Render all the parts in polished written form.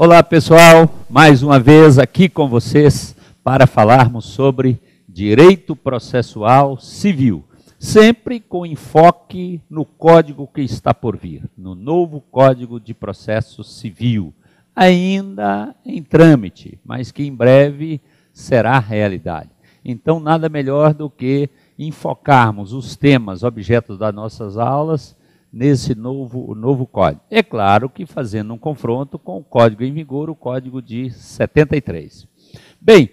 Olá pessoal, mais uma vez aqui com vocês para falarmos sobre direito processual civil, sempre com enfoque no código que está por vir, no novo Código de Processo Civil, ainda em trâmite, mas que em breve será realidade. Então nada melhor do que enfocarmos os temas objetos das nossas aulas nesse novo código. É claro que fazendo um confronto com o código em vigor, o código de 73. Bem,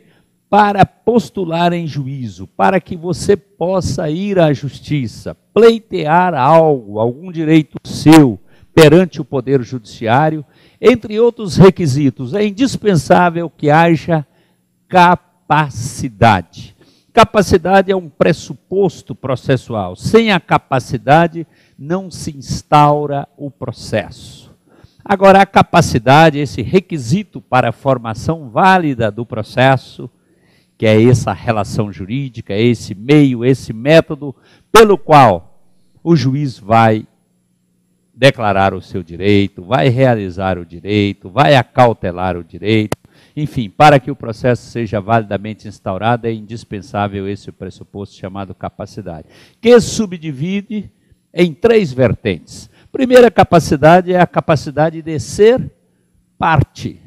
para postular em juízo, para que você possa ir à justiça, pleitear algo, algum direito seu perante o Poder Judiciário, entre outros requisitos, é indispensável que haja capacidade. Capacidade é um pressuposto processual. Sem a capacidade, não se instaura o processo. Agora, a capacidade, esse requisito para a formação válida do processo, que é essa relação jurídica, esse meio, esse método pelo qual o juiz vai declarar o seu direito, vai realizar o direito, vai acautelar o direito. Enfim, para que o processo seja validamente instaurado, é indispensável esse pressuposto chamado capacidade, que subdivide em três vertentes. Primeira capacidade é a capacidade de ser parte.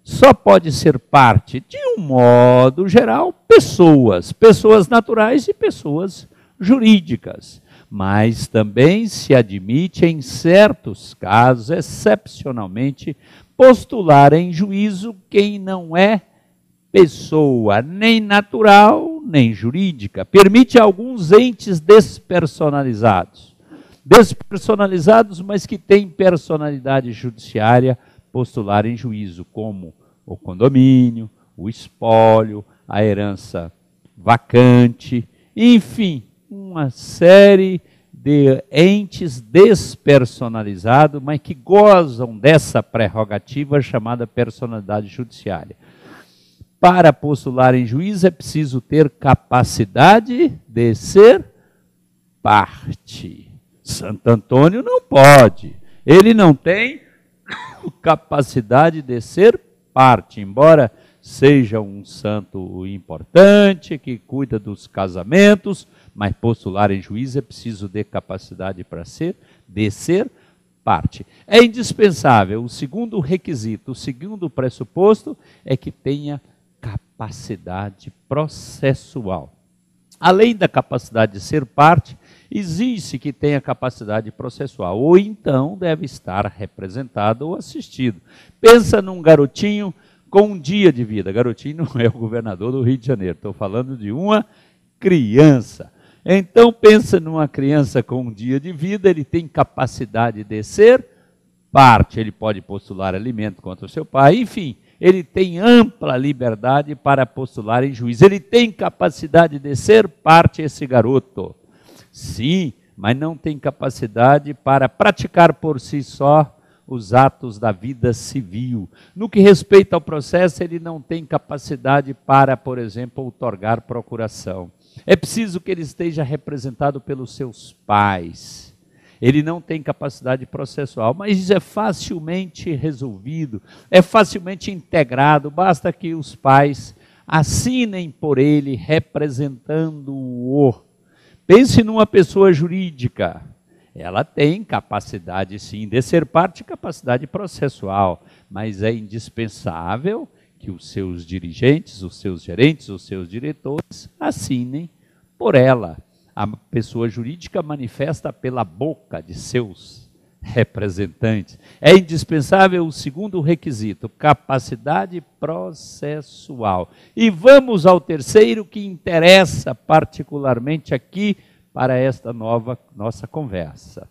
Só pode ser parte, de um modo geral, pessoas naturais e pessoas jurídicas. Mas também se admite, em certos casos, excepcionalmente, postular em juízo quem não é pessoa nem natural, nem jurídica. Permite alguns entes despersonalizados, mas que têm personalidade judiciária, postular em juízo, como o condomínio, o espólio, a herança vacante, enfim, uma série de entes despersonalizados, mas que gozam dessa prerrogativa chamada personalidade judiciária. Para postular em juízo é preciso ter capacidade de ser parte. Santo Antônio não pode, ele não tem capacidade de ser parte, embora seja um santo importante, que cuida dos casamentos, mas postular em juízo é preciso de capacidade de ser parte. É indispensável, o segundo requisito, o segundo pressuposto é que tenha capacidade processual. Além da capacidade de ser parte, exige que tenha capacidade processual, ou então deve estar representado ou assistido. Pensa num garotinho com um dia de vida. Garotinho não é o governador do Rio de Janeiro, estou falando de uma criança. Então pensa numa criança com um dia de vida, ele tem capacidade de ser parte, ele pode postular alimento contra o seu pai, enfim, ele tem ampla liberdade para postular em juízo. Ele tem capacidade de ser parte, esse garoto. Sim, mas não tem capacidade para praticar por si só os atos da vida civil. No que respeita ao processo, ele não tem capacidade para, por exemplo, outorgar procuração. É preciso que ele esteja representado pelos seus pais. Ele não tem capacidade processual, mas isso é facilmente resolvido, é facilmente integrado, basta que os pais assinem por ele, representando-o. Pense numa pessoa jurídica, ela tem capacidade sim de ser parte, capacidade processual, mas é indispensável que os seus dirigentes, os seus gerentes, os seus diretores assinem por ela. A pessoa jurídica manifesta pela boca de seus representantes. É indispensável o segundo requisito, capacidade processual. E vamos ao terceiro, que interessa particularmente aqui para esta nossa conversa.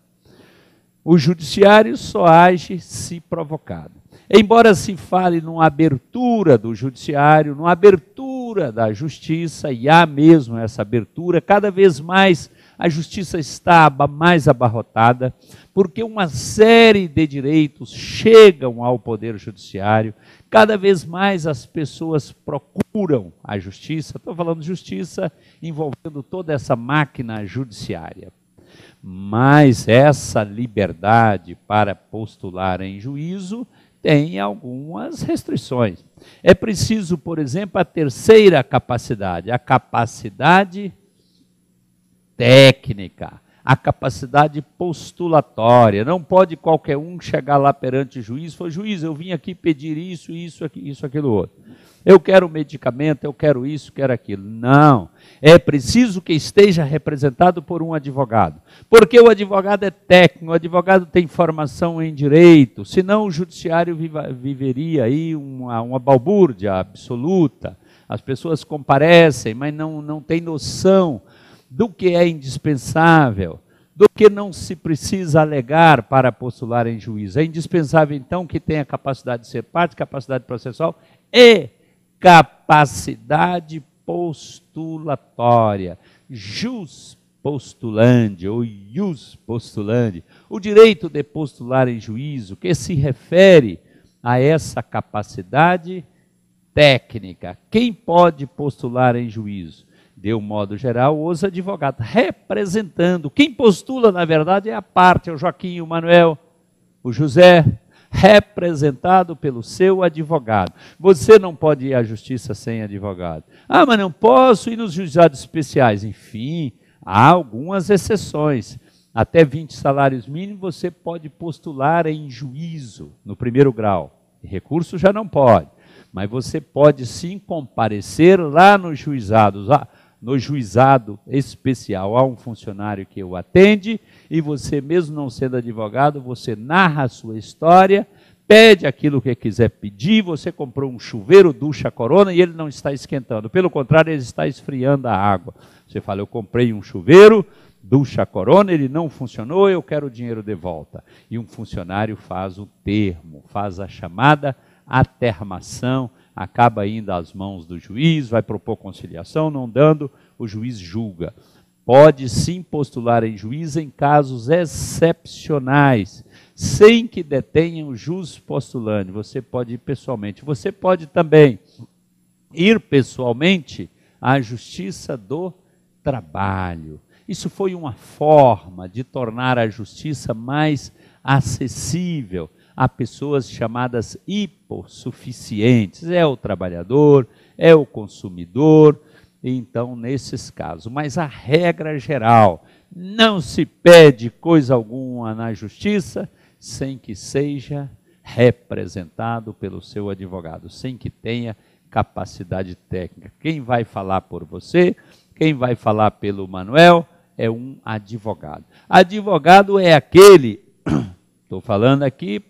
O judiciário só age se provocado. Embora se fale numa abertura do judiciário, numa abertura da justiça, e há mesmo essa abertura, cada vez mais a justiça está mais abarrotada, porque uma série de direitos chegam ao Poder Judiciário, cada vez mais as pessoas procuram a justiça, estou falando de justiça envolvendo toda essa máquina judiciária. Mas essa liberdade para postular em juízo tem algumas restrições. É preciso, por exemplo, a terceira capacidade, a capacidade técnica, a capacidade postulatória. Não pode qualquer um chegar lá perante o juiz e falar: juiz, eu vim aqui pedir isso, aquilo outro. Eu quero medicamento, eu quero isso, quero aquilo. Não. É preciso que esteja representado por um advogado. Porque o advogado é técnico, o advogado tem formação em direito, senão o judiciário viveria aí uma balbúrdia absoluta. As pessoas comparecem, mas não têm noção do que é indispensável, do que não se precisa alegar para postular em juízo. É indispensável, então, que tenha capacidade de ser parte, capacidade processual e capacidade postulatória, jus postulandi ou ius postulandi, o direito de postular em juízo, que se refere a essa capacidade técnica. Quem pode postular em juízo? De um modo geral, os advogados, representando. Quem postula, na verdade, é a parte, é o Joaquim, o Manuel, o José, representado pelo seu advogado. Você não pode ir à justiça sem advogado. Ah, mas não posso ir nos juizados especiais. Enfim, há algumas exceções. Até 20 salários mínimos você pode postular em juízo, no primeiro grau. Recurso já não pode. Mas você pode sim comparecer lá nos juizados. No juizado especial há um funcionário que o atende e você, mesmo não sendo advogado, você narra a sua história, pede aquilo que quiser pedir. Você comprou um chuveiro Ducha Corona e ele não está esquentando, pelo contrário, ele está esfriando a água. Você fala: eu comprei um chuveiro Ducha Corona, ele não funcionou, eu quero o dinheiro de volta. E um funcionário faz o termo, faz a chamada atermação, acaba indo às mãos do juiz, vai propor conciliação, não dando, o juiz julga. Pode sim postular em juiz em casos excepcionais, sem que detenha o jus postulante. Você pode ir pessoalmente. Você pode também ir pessoalmente à Justiça do Trabalho. Isso foi uma forma de tornar a justiça mais acessível a pessoas chamadas hipossuficientes. É o trabalhador, é o consumidor, então, nesses casos. Mas a regra geral, não se pede coisa alguma na justiça sem que seja representado pelo seu advogado, sem que tenha capacidade técnica. Quem vai falar por você, quem vai falar pelo Manuel, é um advogado. Advogado é aquele... Estou falando aqui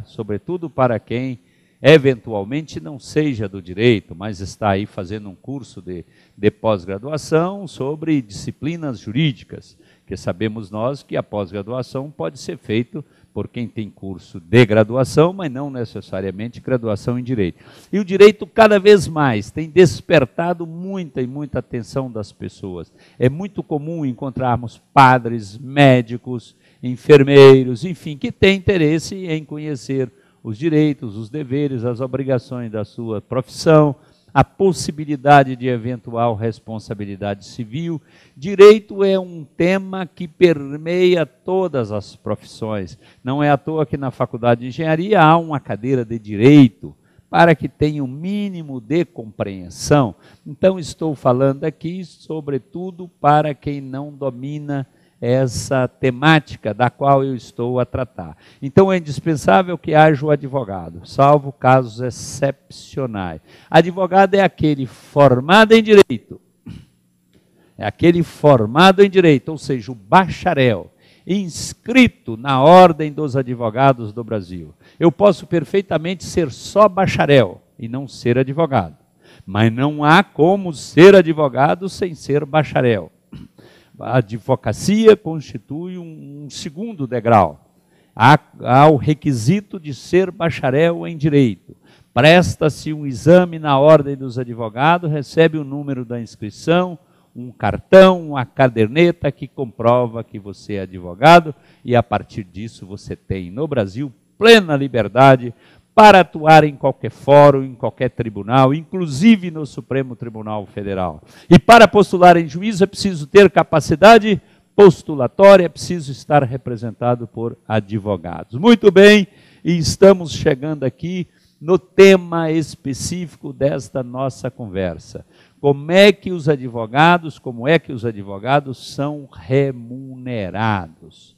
sobretudo para quem eventualmente não seja do direito, mas está aí fazendo um curso de pós-graduação sobre disciplinas jurídicas, que sabemos nós que a pós-graduação pode ser feita por quem tem curso de graduação, mas não necessariamente graduação em direito. E o direito cada vez mais tem despertado muita e muita atenção das pessoas. É muito comum encontrarmos padres, médicos, enfermeiros, enfim, que têm interesse em conhecer os direitos, os deveres, as obrigações da sua profissão, a possibilidade de eventual responsabilidade civil. Direito é um tema que permeia todas as profissões. Não é à toa que na Faculdade de Engenharia há uma cadeira de Direito, para que tenha um mínimo de compreensão. Então, estou falando aqui, sobretudo, para quem não domina essa temática da qual eu estou a tratar. Então, é indispensável que haja o advogado, salvo casos excepcionais. Advogado é aquele formado em direito. É aquele formado em direito, ou seja, o bacharel, inscrito na Ordem dos Advogados do Brasil. Eu posso perfeitamente ser só bacharel e não ser advogado. Mas não há como ser advogado sem ser bacharel. A advocacia constitui um segundo degrau. Há o requisito de ser bacharel em direito. Presta-se um exame na Ordem dos Advogados, recebe o número da inscrição, um cartão, uma caderneta que comprova que você é advogado, e a partir disso você tem no Brasil plena liberdade para atuar em qualquer fórum, em qualquer tribunal, inclusive no Supremo Tribunal Federal. E para postular em juízo é preciso ter capacidade postulatória, é preciso estar representado por advogados. Muito bem, e estamos chegando aqui no tema específico desta nossa conversa. Como é que os advogados são remunerados?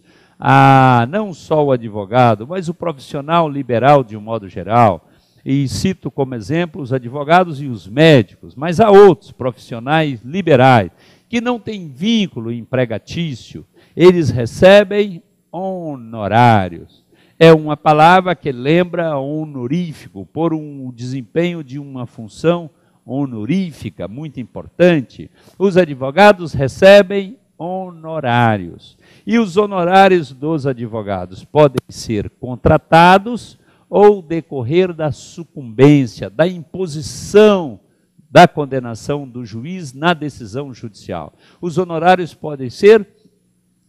Não só o advogado, mas o profissional liberal de um modo geral. E cito como exemplo os advogados e os médicos, mas há outros profissionais liberais que não têm vínculo empregatício, eles recebem honorários. É uma palavra que lembra honorífico, por um desempenho de uma função honorífica muito importante. Os advogados recebem honorários. E os honorários dos advogados podem ser contratados ou decorrer da sucumbência, da imposição da condenação do juiz na decisão judicial. Os honorários podem ser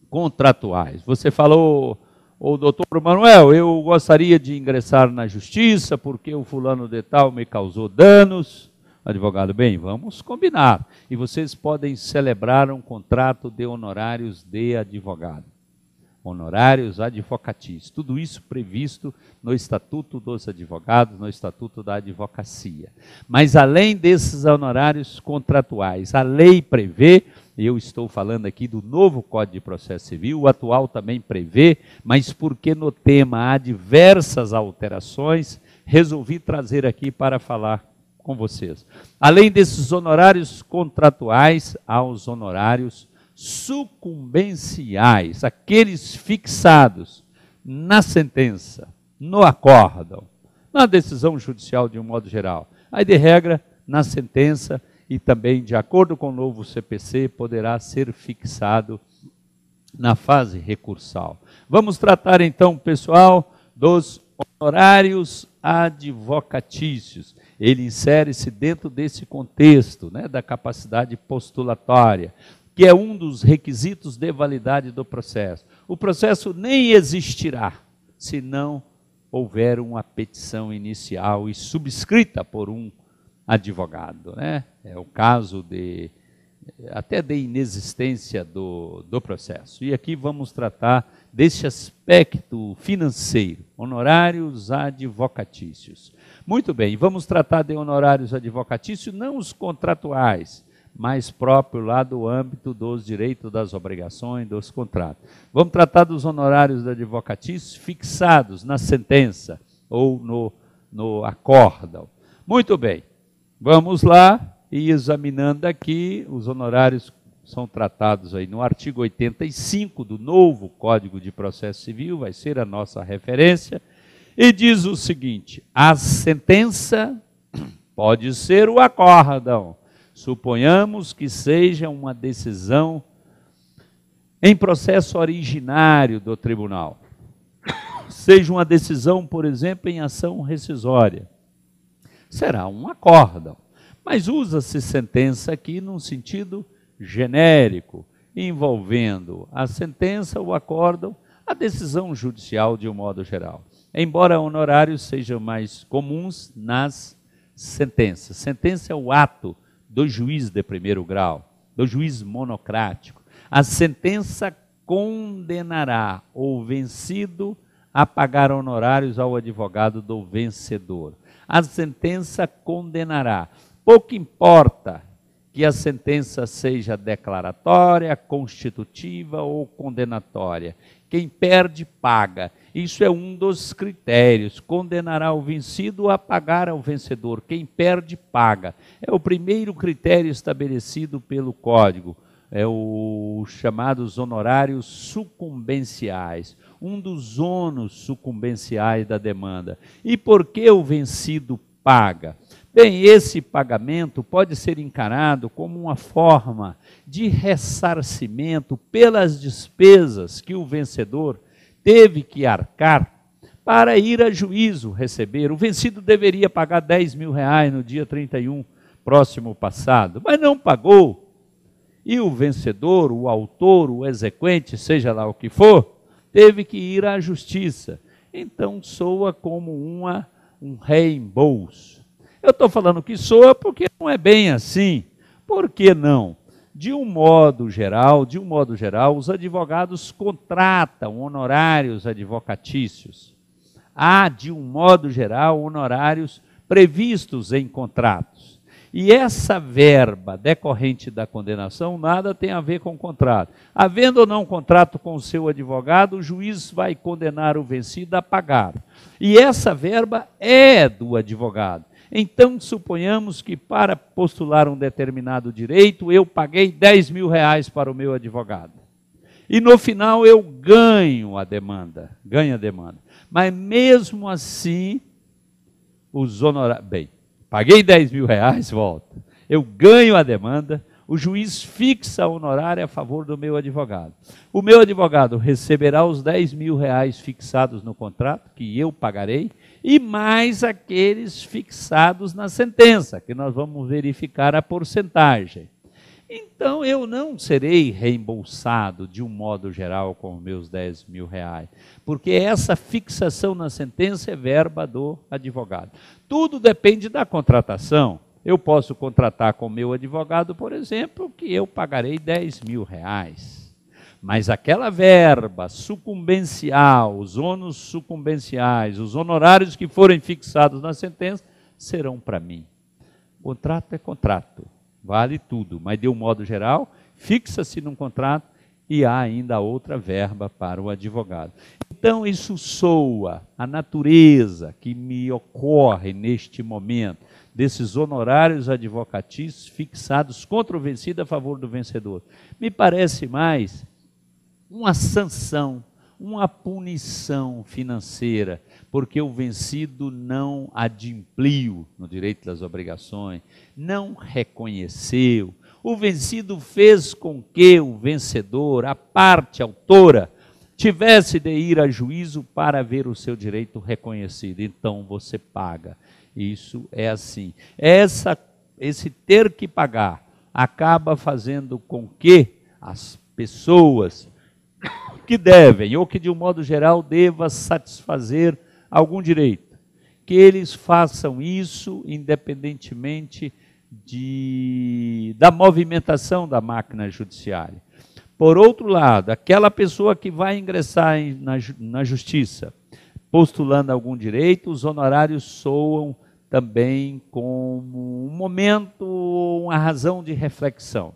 contratuais. Você falou, doutor Manuel, eu gostaria de ingressar na justiça porque o fulano de tal me causou danos. Advogado, bem, vamos combinar. E vocês podem celebrar um contrato de honorários de advogado. Honorários advocatícios. Tudo isso previsto no Estatuto dos Advogados, no Estatuto da Advocacia. Mas além desses honorários contratuais, a lei prevê, e eu estou falando aqui do novo Código de Processo Civil, o atual também prevê, mas porque no tema há diversas alterações, resolvi trazer aqui para falar com vocês. Além desses honorários contratuais, há os honorários sucumbenciais, aqueles fixados na sentença, no acórdão, na decisão judicial de um modo geral. Aí, de regra, na sentença e também, de acordo com o novo CPC, poderá ser fixado na fase recursal. Vamos tratar então, pessoal, dos honorários advocatícios. Ele insere-se dentro desse contexto, né, da capacidade postulatória, que é um dos requisitos de validade do processo. O processo nem existirá se não houver uma petição inicial e subscrita por um advogado, né? É o caso até de inexistência do processo. E aqui vamos tratar desse aspecto financeiro, honorários advocatícios. Muito bem, vamos tratar de honorários advocatícios, não os contratuais, mais próprio lá do âmbito dos direitos, das obrigações, dos contratos. Vamos tratar dos honorários advocatícios fixados na sentença ou no acórdão. Muito bem, vamos lá e examinando aqui, os honorários são tratados aí no artigo 85 do novo Código de Processo Civil, vai ser a nossa referência, e diz o seguinte: a sentença pode ser o acórdão. Suponhamos que seja uma decisão em processo originário do tribunal. Seja uma decisão, por exemplo, em ação rescisória. Será um acórdão. Mas usa-se sentença aqui num sentido genérico, envolvendo a sentença, o acórdão, a decisão judicial de um modo geral. Embora honorários sejam mais comuns nas sentenças. Sentença é o ato do juiz de primeiro grau, do juiz monocrático. A sentença condenará o vencido a pagar honorários ao advogado do vencedor. A sentença condenará. Pouco importa que a sentença seja declaratória, constitutiva ou condenatória. Quem perde, paga. Isso é um dos critérios. Condenará o vencido a pagar ao vencedor. Quem perde, paga. É o primeiro critério estabelecido pelo Código. É o chamados honorários sucumbenciais. Um dos ônus sucumbenciais da demanda. E por que o vencido paga? Bem, esse pagamento pode ser encarado como uma forma de ressarcimento pelas despesas que o vencedor teve que arcar para ir a juízo receber. O vencido deveria pagar R$10.000 no dia 31 próximo passado, mas não pagou. E o vencedor, o autor, o exequente, seja lá o que for, teve que ir à justiça. Então soa como um reembolso. Eu estou falando que soa porque não é bem assim. Por que não? De um modo geral, os advogados contratam honorários advocatícios. há, de um modo geral, honorários previstos em contratos. E essa verba decorrente da condenação nada tem a ver com o contrato. Havendo ou não contrato com o seu advogado, o juiz vai condenar o vencido a pagar. E essa verba é do advogado. Então, suponhamos que para postular um determinado direito, eu paguei R$10.000 para o meu advogado. E no final eu ganho a demanda. Mas mesmo assim, os honorários... Bem, paguei R$10.000, volta. Eu ganho a demanda, o juiz fixa honorário a favor do meu advogado. O meu advogado receberá os R$10.000 fixados no contrato, que eu pagarei, e mais aqueles fixados na sentença, que nós vamos verificar a porcentagem. Então, eu não serei reembolsado de um modo geral com os meus R$10.000, porque essa fixação na sentença é verba do advogado. Tudo depende da contratação. Eu posso contratar com o meu advogado, por exemplo, que eu pagarei R$10.000. Mas aquela verba sucumbencial, os ônus sucumbenciais, os honorários que forem fixados na sentença, serão para mim. Contrato é contrato, vale tudo, mas de um modo geral, fixa-se num contrato e há ainda outra verba para o advogado. Então isso soa a natureza que me ocorre neste momento, desses honorários advocatícios fixados contra o vencido a favor do vencedor. Me parece mais uma sanção, uma punição financeira, porque o vencido não adimpliu no direito das obrigações, não reconheceu. O vencido fez com que o vencedor, a parte autora, tivesse de ir a juízo para ver o seu direito reconhecido. Então você paga. Isso é assim. Esse ter que pagar acaba fazendo com que as pessoas que devem, ou que de um modo geral deva satisfazer algum direito, que eles façam isso independentemente da movimentação da máquina judiciária. Por outro lado, aquela pessoa que vai ingressar na justiça, postulando algum direito, os honorários soam também como um momento, uma razão de reflexão.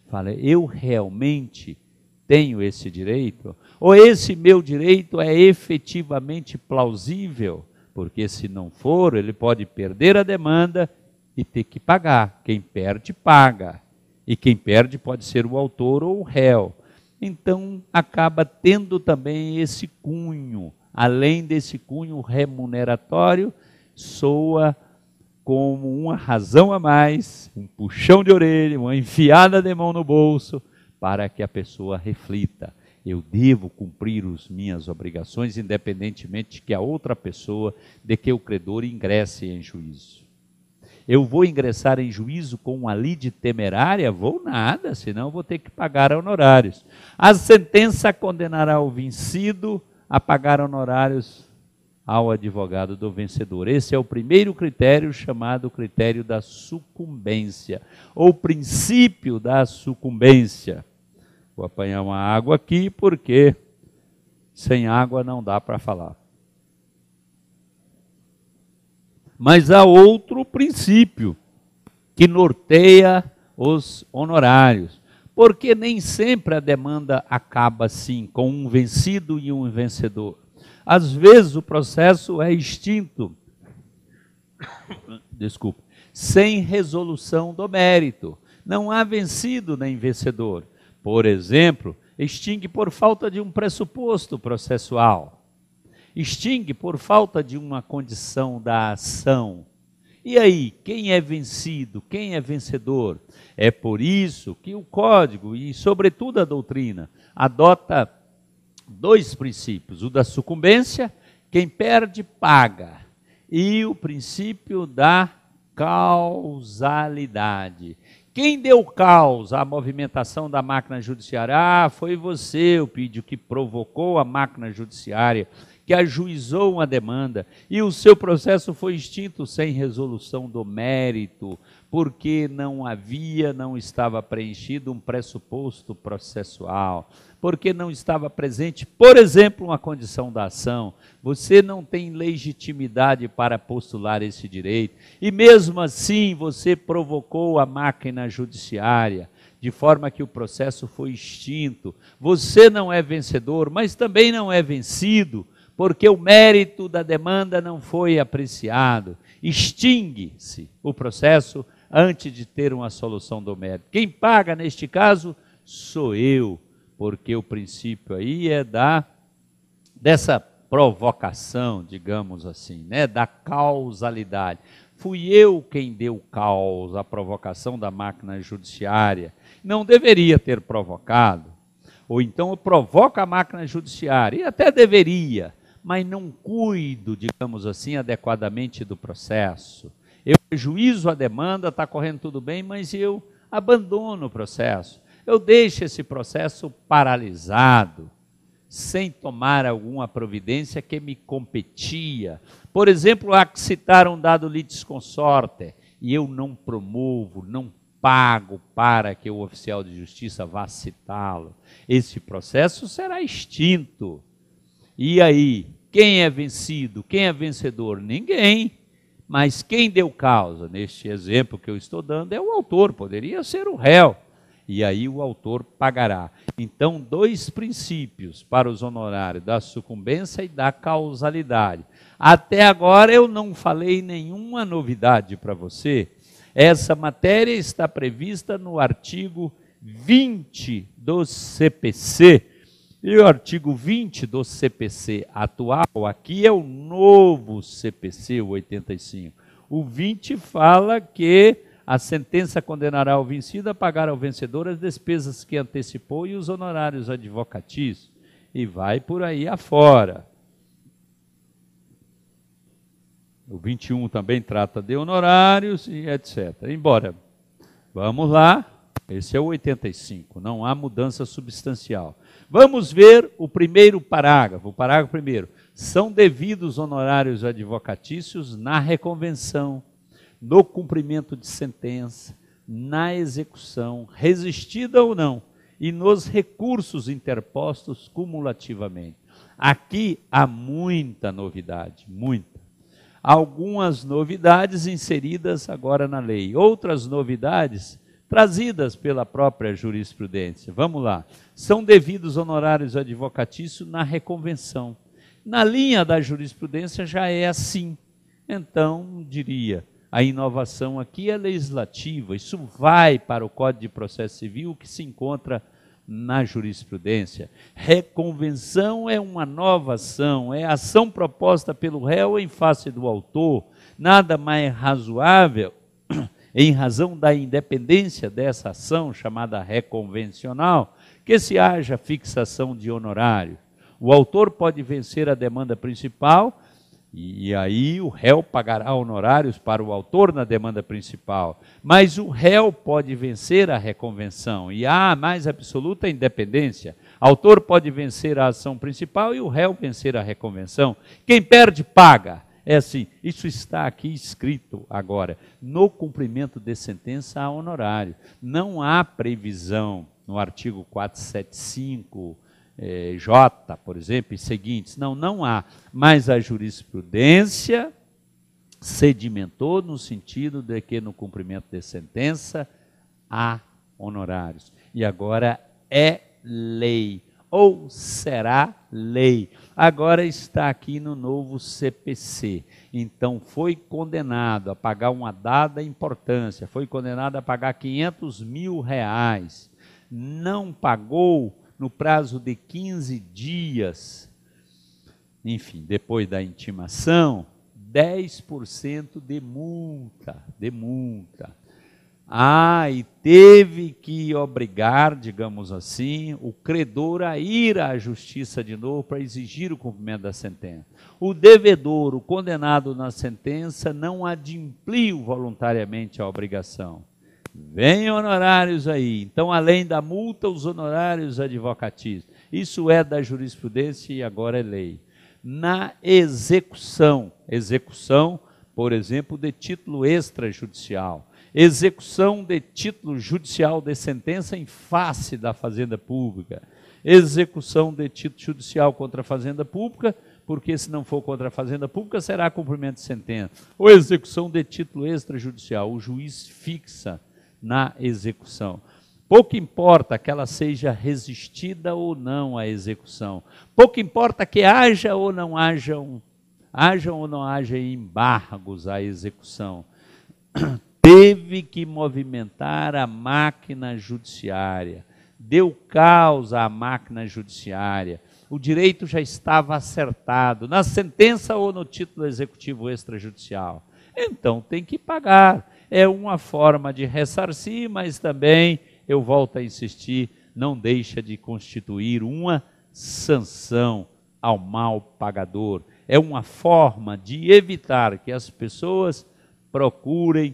Fala, eu realmente tenho esse direito? Ou esse meu direito é efetivamente plausível? Porque se não for, ele pode perder a demanda e ter que pagar. Quem perde, paga. E quem perde pode ser o autor ou o réu. Então, acaba tendo também esse cunho. Além desse cunho remuneratório, soa como uma razão a mais, um puxão de orelha, uma enfiada de mão no bolso, para que a pessoa reflita. Eu devo cumprir as minhas obrigações, independentemente de que a outra pessoa, de que o credor ingresse em juízo. Eu vou ingressar em juízo com uma lide temerária? Vou nada, senão vou ter que pagar honorários. A sentença condenará o vencido a pagar honorários ao advogado do vencedor. Esse é o primeiro critério, chamado critério da sucumbência, ou princípio da sucumbência. Vou apanhar uma água aqui, porque sem água não dá para falar. Mas há outro princípio que norteia os honorários, porque nem sempre a demanda acaba assim, com um vencido e um vencedor. Às vezes o processo é extinto, sem resolução do mérito. Não há vencido nem vencedor. Por exemplo, extingue por falta de um pressuposto processual. Extingue por falta de uma condição da ação. E aí, quem é vencido, quem é vencedor? É por isso que o Código, e sobretudo a doutrina, adota dois princípios. O da sucumbência, quem perde, paga. E o princípio da causalidade. Quem deu causa à movimentação da máquina judiciária? Ah, foi você, Eupídio, que provocou a máquina judiciária, que ajuizou uma demanda e o seu processo foi extinto sem resolução do mérito, porque não estava preenchido um pressuposto processual, porque não estava presente, por exemplo, uma condição da ação, você não tem legitimidade para postular esse direito, e mesmo assim você provocou a máquina judiciária, de forma que o processo foi extinto. Você não é vencedor, mas também não é vencido, porque o mérito da demanda não foi apreciado. Extingue-se o processo antes de ter uma solução do mérito. Quem paga, neste caso, sou eu, porque o princípio aí é dessa provocação, digamos assim, né, da causalidade. Fui eu quem deu causa à provocação da máquina judiciária. Não deveria ter provocado. Ou então eu provoco a máquina judiciária, e até deveria, mas não cuido, digamos assim, adequadamente do processo. Eu ajuizo a demanda, está correndo tudo bem, mas eu abandono o processo. Eu deixo esse processo paralisado, sem tomar alguma providência que me competia. Por exemplo, há que citar um dado litisconsorte, e eu não promovo, não pago para que o oficial de justiça vá citá-lo. Esse processo será extinto. E aí, quem é vencido? Quem é vencedor? Ninguém. Mas quem deu causa, neste exemplo que eu estou dando, é o autor, poderia ser o réu. E aí o autor pagará. Então, dois princípios para os honorários, da sucumbência e da causalidade. Até agora eu não falei nenhuma novidade para você. Essa matéria está prevista no artigo 20 do CPC. E o artigo 20 do CPC atual, aqui é o novo CPC, o 85. O 20 fala que a sentença condenará o vencido a pagar ao vencedor as despesas que antecipou e os honorários advocatícios. E vai por aí afora. O 21 também trata de honorários e etc. Embora, vamos lá, esse é o 85, não há mudança substancial. Vamos ver o primeiro parágrafo, o parágrafo primeiro. São devidos honorários advocatícios na reconvenção, no cumprimento de sentença, na execução, resistida ou não, e nos recursos interpostos cumulativamente. Aqui há muita novidade, muita. Algumas novidades inseridas agora na lei, outras novidades trazidas pela própria jurisprudência. Vamos lá. São devidos honorários advocatícios na reconvenção. Na linha da jurisprudência já é assim. Então, diria, a inovação aqui é legislativa, isso vai para o Código de Processo Civil que se encontra na jurisprudência. Reconvenção é uma nova ação, é ação proposta pelo réu em face do autor, nada mais razoável, em razão da independência dessa ação, chamada reconvencional, que se haja fixação de honorário. O autor pode vencer a demanda principal, e aí o réu pagará honorários para o autor na demanda principal. Mas o réu pode vencer a reconvenção e há a mais absoluta independência. O autor pode vencer a ação principal e o réu vencer a reconvenção. Quem perde, paga. É assim, isso está aqui escrito agora. No cumprimento de sentença há honorário. Não há previsão no artigo 475, J, por exemplo, e seguintes. Não há. Mas a jurisprudência sedimentou no sentido de que no cumprimento de sentença há honorários. E agora é lei, ou será lei. Agora está aqui no novo CPC. Então foi condenado a pagar uma dada importância, foi condenado a pagar R$500 mil. Não pagou no prazo de 15 dias, enfim, depois da intimação, 10% de multa, e teve que obrigar, digamos assim, o credor a ir à justiça de novo para exigir o cumprimento da sentença. O devedor, o condenado na sentença, não adimpliu voluntariamente a obrigação. Vem honorários aí. Então, além da multa, os honorários advocatícios. Isso é da jurisprudência e agora é lei. na execução. Execução, por exemplo, de título extrajudicial. Execução de título judicial de sentença em face da Fazenda Pública. Execução de título judicial contra a Fazenda Pública, porque se não for contra a Fazenda Pública, será cumprimento de sentença. Ou execução de título extrajudicial, o juiz fixa na execução. Pouco importa que ela seja resistida ou não à execução. Pouco importa que haja ou não haja embargos à execução. Teve que movimentar a máquina judiciária. Deu caos à máquina judiciária. O direito já estava acertado, na sentença ou no título executivo extrajudicial. Então tem que pagar. É uma forma de ressarcir, mas também, eu volto a insistir, não deixa de constituir uma sanção ao mal pagador. É uma forma de evitar que as pessoas procurem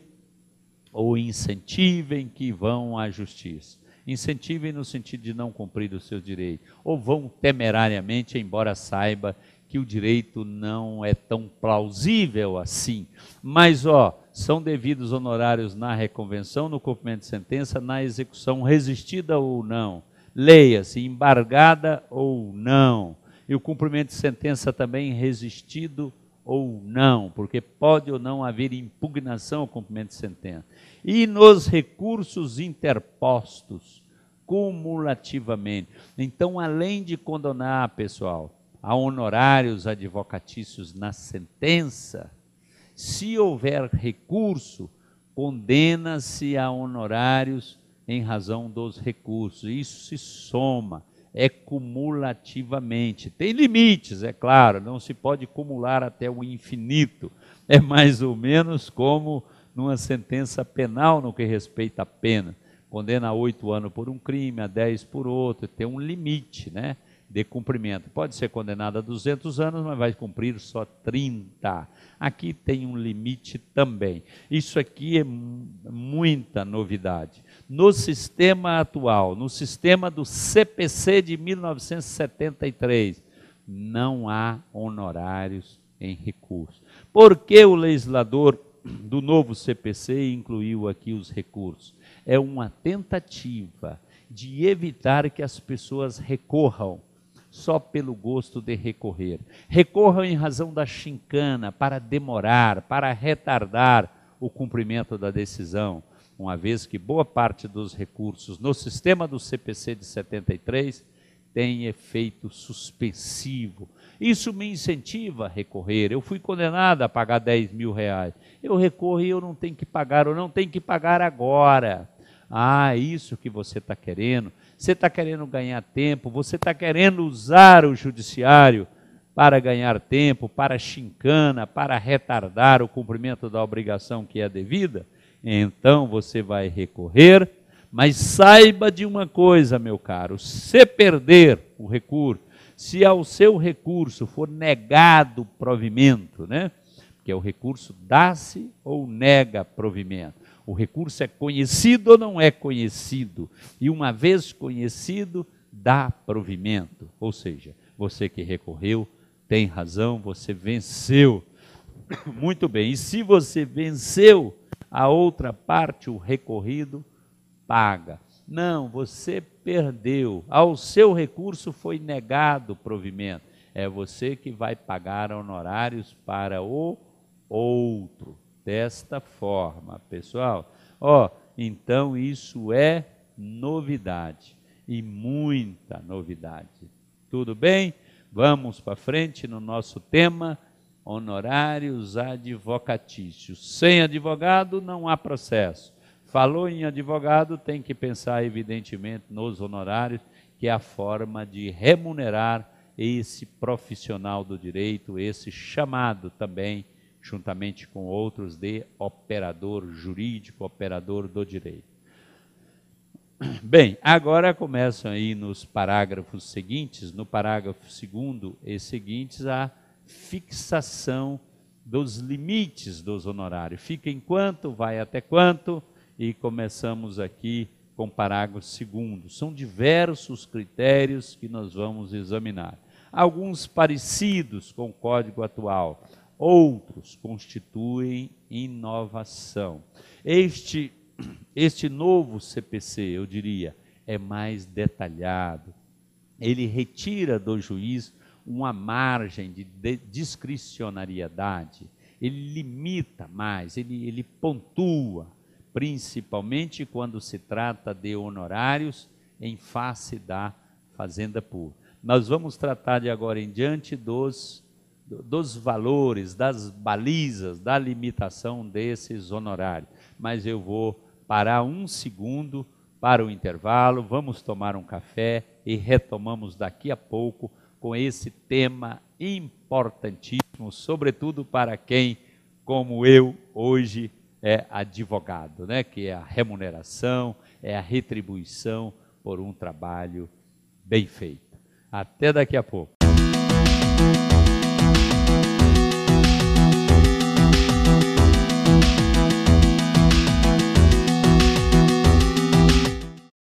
ou incentivem que vão à justiça. Incentivem no sentido de não cumprir os seus direitos, ou vão temerariamente, embora saiba que o direito não é tão plausível assim. Mas, são devidos honorários na reconvenção, no cumprimento de sentença, na execução resistida ou não. Leia-se, embargada ou não. E o cumprimento de sentença também resistido ou não, porque pode ou não haver impugnação ao cumprimento de sentença. E nos recursos interpostos, cumulativamente. Então, além de condenar, pessoal, a honorários advocatícios na sentença, se houver recurso, condena-se a honorários em razão dos recursos. Isso se soma, é cumulativamente. Tem limites, é claro, não se pode cumular até o infinito. É mais ou menos como numa sentença penal no que respeita à pena. Condena a 8 anos por um crime, a 10 por outro, tem um limite, né, de cumprimento. Pode ser condenado a 200 anos, mas vai cumprir só 30. Aqui tem um limite também. Isso aqui é muita novidade. No sistema atual, no sistema do CPC de 1973, não há honorários em recurso. Por que o legislador do novo CPC incluiu aqui os recursos? É uma tentativa de evitar que as pessoas recorram só pelo gosto de recorrer. Recorram em razão da chincana, para demorar, para retardar o cumprimento da decisão, uma vez que boa parte dos recursos no sistema do CPC de 73 tem efeito suspensivo. Isso me incentiva a recorrer. Eu fui condenado a pagar 10 mil reais. Eu recorro e eu não tenho que pagar, ou não tenho que pagar agora. Ah, isso que você está querendo. Você está querendo ganhar tempo, você está querendo usar o judiciário para ganhar tempo, para chincana, para retardar o cumprimento da obrigação que é devida. Então você vai recorrer, mas saiba de uma coisa, meu caro, se perder o recurso, se ao seu recurso for negado provimento, né? Porque o recurso dá-se ou nega provimento. O recurso é conhecido ou não é conhecido? E uma vez conhecido, dá provimento. Ou seja, você que recorreu tem razão, você venceu. Muito bem, e se você venceu, a outra parte, o recorrido, paga. Não, você perdeu. Ao seu recurso foi negado provimento. É você que vai pagar honorários para o outro. Desta forma, pessoal. Então isso é novidade, e muita novidade. Tudo bem? Vamos para frente no nosso tema, honorários advocatícios. Sem advogado não há processo. Falou em advogado, tem que pensar evidentemente nos honorários, que é a forma de remunerar esse profissional do direito, esse chamado também, juntamente com outros, de operador jurídico, operador do direito. Bem, agora começam aí nos parágrafos seguintes, no parágrafo 2º e seguintes, a fixação dos limites dos honorários. Fica em quanto, vai até quanto, e começamos aqui com o parágrafo 2º. São diversos critérios que nós vamos examinar. alguns parecidos com o código atual, outros constituem inovação. Este novo CPC, eu diria, é mais detalhado. Ele retira do juiz uma margem de discricionariedade, ele limita mais, ele pontua, principalmente quando se trata de honorários em face da Fazenda Pública. Nós vamos tratar de agora em diante dos valores, das balizas, da limitação desses honorários. Mas eu vou parar um segundo para o intervalo, vamos tomar um café e retomamos daqui a pouco com esse tema importantíssimo, sobretudo para quem, como eu, hoje é advogado, né? Que é a remuneração, é a retribuição por um trabalho bem feito. Até daqui a pouco.